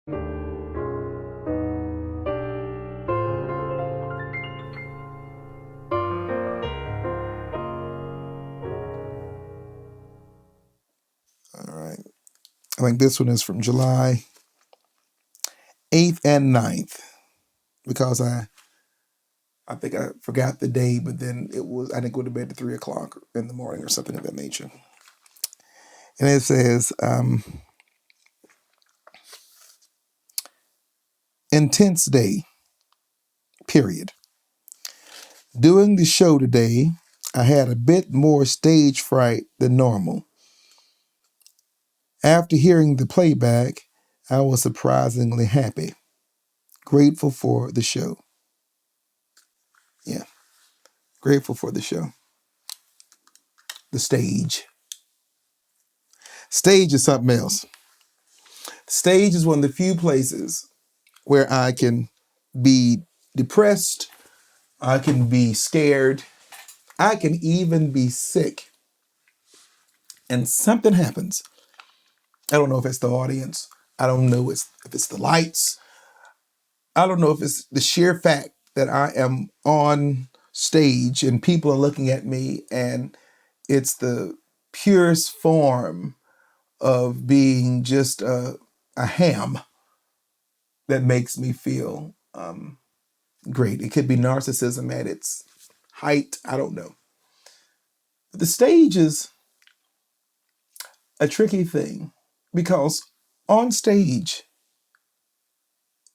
All right. I think this one is from July 8th and 9th because I think I forgot the day, but then I didn't go to bed at 3 o'clock in the morning or something of that nature. And it says, intense day, period. Doing the show today, I had a bit more stage fright than normal. After hearing the playback, I was surprisingly happy. Grateful for the show. Yeah, grateful for the show. The stage. Stage is something else. Stage is one of the few places where I can be depressed, I can be scared, I can even be sick, and something happens. I don't know if it's the audience. I don't know if it's the lights. I don't know if it's the sheer fact that I am on stage and people are looking at me, and it's the purest form of being just a ham that makes me feel great. It could be narcissism at its height. I don't know. The stage is a tricky thing because on stage,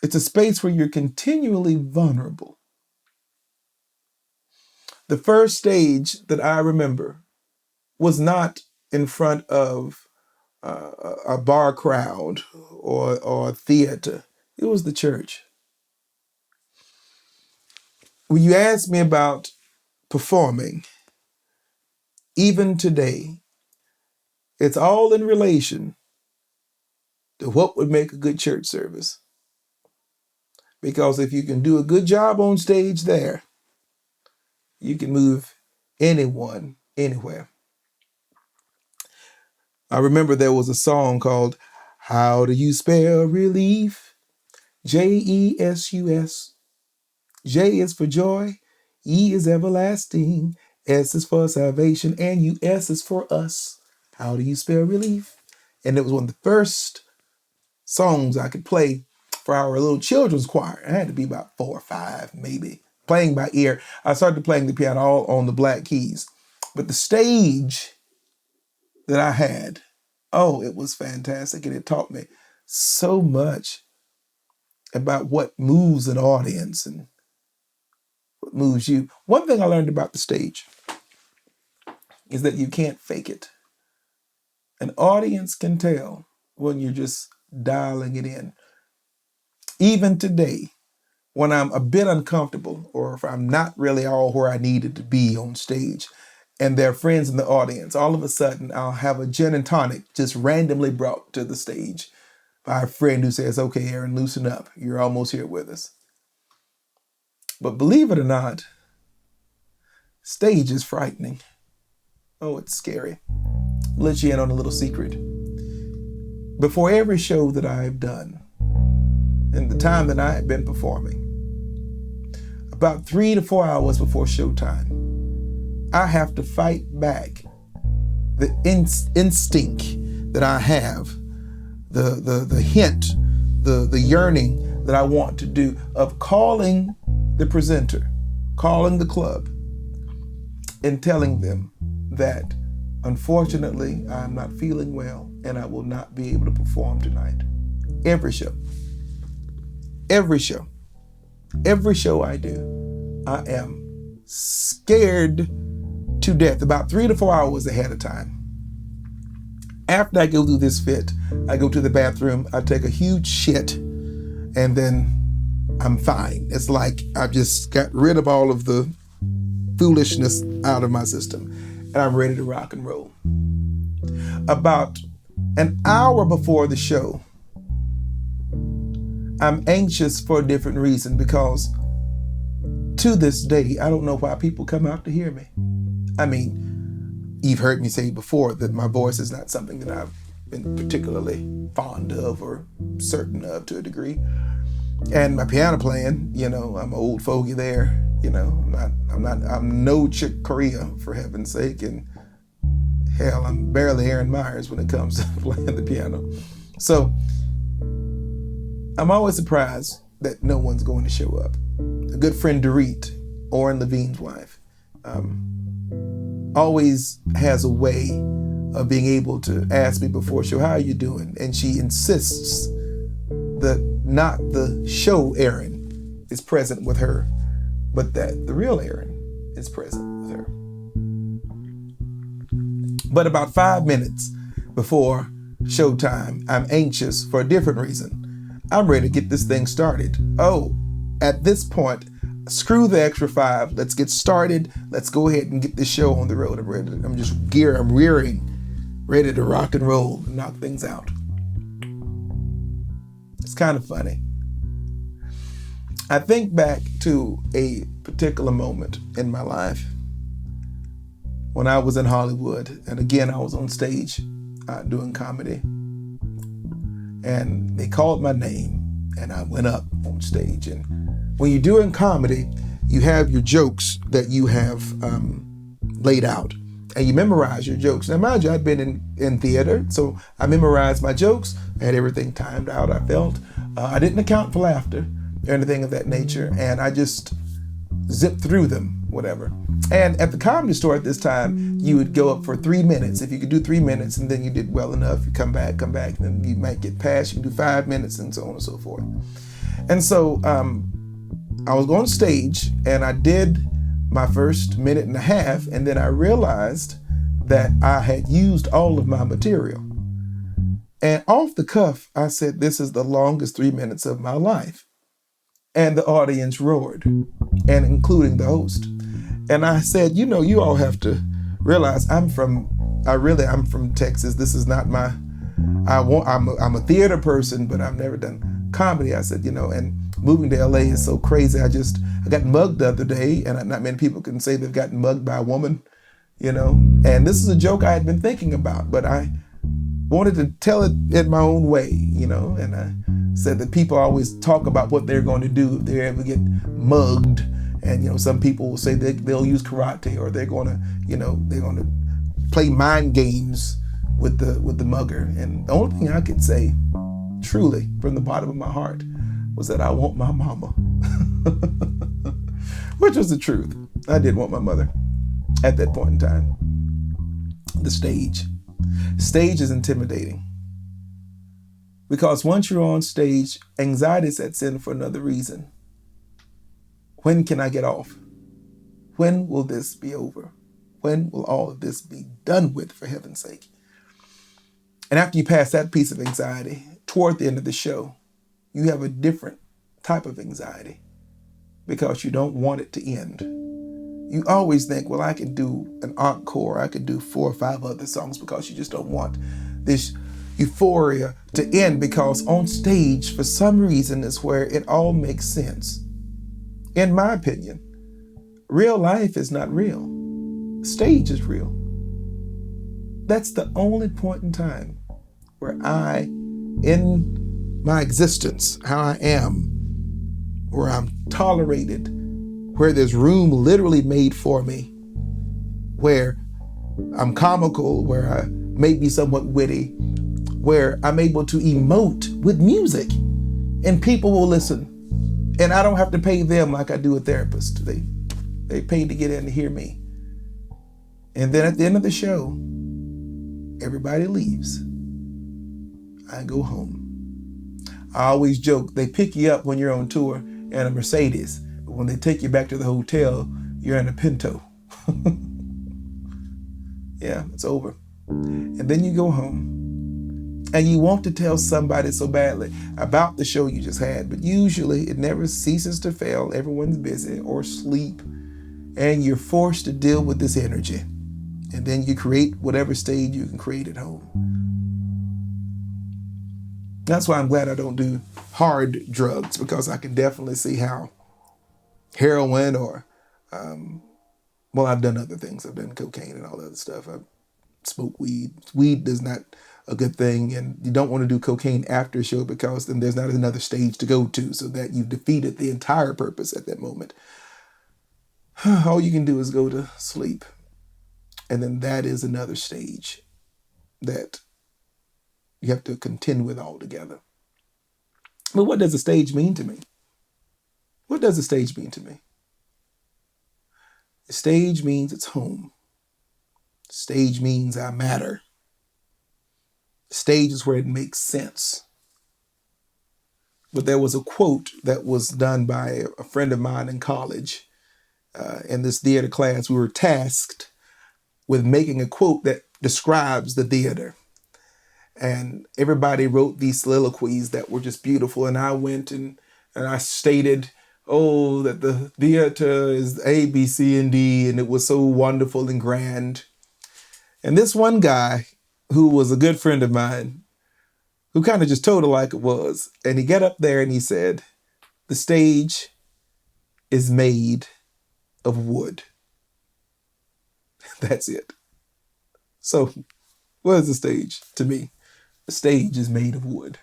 it's a space where you're continually vulnerable. The first stage that I remember was not in front of a bar crowd or a theater. It was the church. When you ask me about performing, even today, it's all in relation to what would make a good church service. Because if you can do a good job on stage there, you can move anyone anywhere. I remember there was a song called How Do You Spell Relief? Jesus. J is for joy, E is everlasting, S is for salvation, and US is for us. How do you spell relief? And it was one of the first songs I could play for our little children's choir. I had to be about 4 or 5, maybe, playing by ear. I started playing the piano all on the black keys. But the stage that I had, oh, it was fantastic. And it taught me so much about what moves an audience and what moves you. One thing I learned about the stage is that you can't fake it. An audience can tell when you're just dialing it in. Even today, when I'm a bit uncomfortable or if I'm not really all where I needed to be on stage and there are friends in the audience, all of a sudden I'll have a gin and tonic just randomly brought to the stage by a friend who says, okay, Aaron, loosen up. You're almost here with us. But believe it or not, stage is frightening. Oh, it's scary. I'll let you in on a little secret. Before every show that I've done, in the time that I had been performing, about 3 to 4 hours before showtime, I have to fight back the instinct that I have, the hint, the yearning that I want to do of calling the presenter, calling the club, and telling them that unfortunately I'm not feeling well and I will not be able to perform tonight. Every show I do, I am scared to death about 3 to 4 hours ahead of time. After I go through this fit, I go to the bathroom, I take a huge shit, and then I'm fine. It's like I've just got rid of all of the foolishness out of my system, and I'm ready to rock and roll. About an hour before the show, I'm anxious for a different reason because to this day, I don't know why people come out to hear me. I mean, you've heard me say before that my voice is not something that I've been particularly fond of or certain of to a degree. And my piano playing, I'm an old fogey there. I'm no Chick Corea, for heaven's sake, and hell, I'm barely Aaron Myers when it comes to playing the piano. So I'm always surprised that no one's going to show up. A good friend, Dorit, Oren Levine's wife, always has a way of being able to ask me before a show, how are you doing? And she insists that not the show Aaron is present with her, but that the real Aaron is present with her. But about 5 minutes before showtime, I'm anxious for a different reason. I'm ready to get this thing started. Oh, at this point, screw the extra 5. Let's get started. Let's go ahead and get this show on the road. I'm rearing, ready to rock and roll and knock things out. It's kind of funny. I think back to a particular moment in my life when I was in Hollywood, and again, I was on stage doing comedy, and they called my name, and I went up on stage. And when you're doing comedy, you have your jokes that you have laid out, and you memorize your jokes. Now, mind you, I'd been in theater, so I memorized my jokes. I had everything timed out, I felt. I didn't account for laughter or anything of that nature, and I just zipped through them, whatever. And at the Comedy Store at this time, you would go up for 3 minutes. If you could do 3 minutes and then you did well enough, you come back, and then you might get past, you can do 5 minutes and so on and so forth. And so I was on stage and I did my first minute and a half, and then I realized that I had used all of my material. And off the cuff, I said, this is the longest 3 minutes of my life. And the audience roared, and including the host. And I said, you all have to realize I'm from Texas. This is not I'm a theater person, but I've never done comedy. I said, and moving to LA is so crazy. I got mugged the other day, and not many people can say they've gotten mugged by a woman, and this is a joke I had been thinking about, but I wanted to tell it in my own way, and I said that people always talk about what they're going to do if they ever get mugged. And, some people will say they'll use karate, or they're going to play mind games with the mugger. And the only thing I could say, truly, from the bottom of my heart, was that I want my mama, which was the truth. I did want my mother at that point in time. The stage is intimidating, because once you're on stage, anxiety sets in for another reason. When can I get off? When will this be over? When will all of this be done with, for heaven's sake? And after you pass that piece of anxiety, toward the end of the show, you have a different type of anxiety, because you don't want it to end. You always think, well, I could do an encore, I could do 4 or 5 other songs, because you just don't want this euphoria to end, because on stage, for some reason, is where it all makes sense. In my opinion, real life is not real. Stage is real. That's the only point in time where in my existence, how I am, where I'm tolerated, where there's room literally made for me, where I'm comical, where I may be somewhat witty, where I'm able to emote with music, and people will listen. And I don't have to pay them like I do a therapist. They pay to get in to hear me. And then at the end of the show, everybody leaves. I go home. I always joke, they pick you up when you're on tour in a Mercedes, but when they take you back to the hotel, you're in a Pinto. Yeah, it's over. And then you go home. And you want to tell somebody so badly about the show you just had, but usually it never ceases to fail. Everyone's busy or asleep, and you're forced to deal with this energy. And then you create whatever stage you can create at home. That's why I'm glad I don't do hard drugs, because I can definitely see how heroin or, I've done other things. I've done cocaine and all that other stuff. I've smoked weed. Weed does not a good thing. And you don't want to do cocaine after a show because then there's not another stage to go to, so that you've defeated the entire purpose at that moment. All you can do is go to sleep. And then that is another stage that you have to contend with altogether. But what does a stage mean to me? What does a stage mean to me? A stage means it's home. Stage means I matter. Stage is where it makes sense. But there was a quote that was done by a friend of mine in college. In this theater class, we were tasked with making a quote that describes the theater. And everybody wrote these soliloquies that were just beautiful. And I went and I stated, oh, that the theater is A, B, C, and D, and it was so wonderful and grand. And this one guy, who was a good friend of mine, who kind of just told it like it was, and he got up there and he said, the stage is made of wood. That's it. So, what is the stage to me? The stage is made of wood.